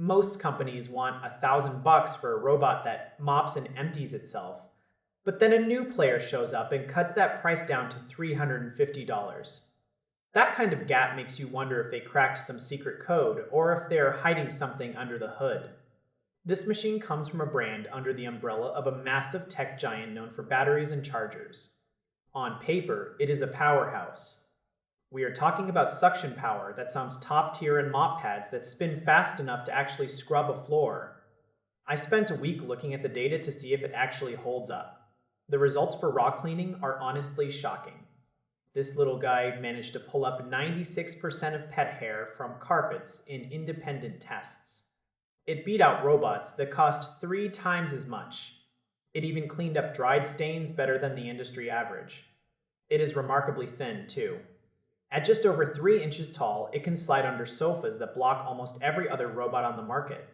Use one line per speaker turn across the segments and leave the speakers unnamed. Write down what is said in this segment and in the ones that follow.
Most companies want $1,000 for a robot that mops and empties itself, but then a new player shows up and cuts that price down to $350. That kind of gap makes you wonder if they cracked some secret code or if they are hiding something under the hood. This machine comes from a brand under the umbrella of a massive tech giant known for batteries and chargers. On paper, it is a powerhouse. We are talking about suction power that sounds top tier in mop pads that spin fast enough to actually scrub a floor. I spent a week looking at the data to see if it actually holds up. The results for raw cleaning are honestly shocking. This little guy managed to pull up 96% of pet hair from carpets in independent tests. It beat out robots that cost 3 times as much. It even cleaned up dried stains better than the industry average. It is remarkably thin, too. At just over 3 inches tall, it can slide under sofas that block almost every other robot on the market.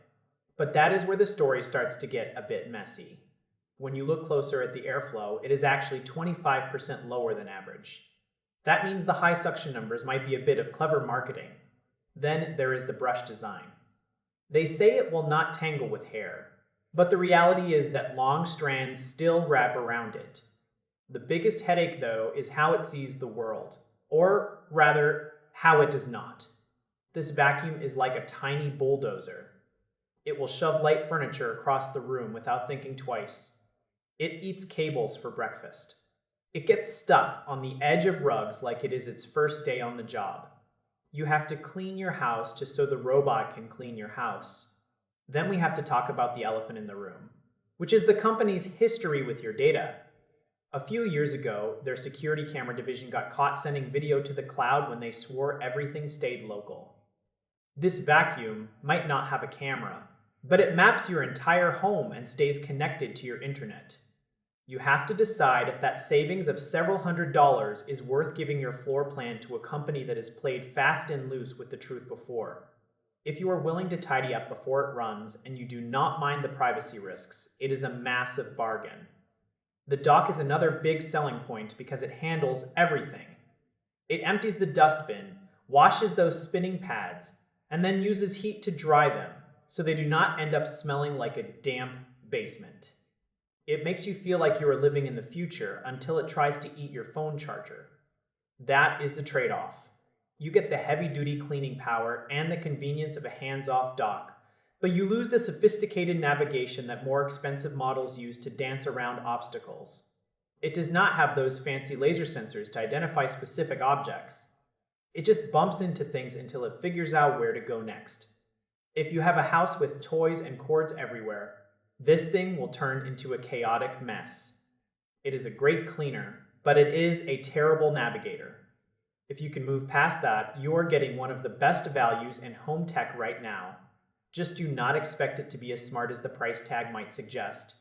But that is where the story starts to get a bit messy. When you look closer at the airflow, it is actually 25% lower than average. That means the high suction numbers might be a bit of clever marketing. Then there is the brush design. They say it will not tangle with hair, but the reality is that long strands still wrap around it. The biggest headache, though, is how it sees the world. Or rather, how it does not. This vacuum is like a tiny bulldozer. It will shove light furniture across the room without thinking twice. It eats cables for breakfast. It gets stuck on the edge of rugs like it is its first day on the job. You have to clean your house just so the robot can clean your house. Then we have to talk about the elephant in the room, which is the company's history with your data. A few years ago, their security camera division got caught sending video to the cloud when they swore everything stayed local. This vacuum might not have a camera, but it maps your entire home and stays connected to your internet. You have to decide if that savings of several $100s is worth giving your floor plan to a company that has played fast and loose with the truth before. If you are willing to tidy up before it runs and you do not mind the privacy risks, it is a massive bargain. The dock is another big selling point because it handles everything. It empties the dustbin, washes those spinning pads, and then uses heat to dry them so they do not end up smelling like a damp basement. It makes you feel like you are living in the future until it tries to eat your phone charger. That is the trade-off. You get the heavy-duty cleaning power and the convenience of a hands-off dock, but you lose the sophisticated navigation that more expensive models use to dance around obstacles. It does not have those fancy laser sensors to identify specific objects. It just bumps into things until it figures out where to go next. If you have a house with toys and cords everywhere, this thing will turn into a chaotic mess. It is a great cleaner, but it is a terrible navigator. If you can move past that, you are getting one of the best values in home tech right now. Just do not expect it to be as smart as the price tag might suggest.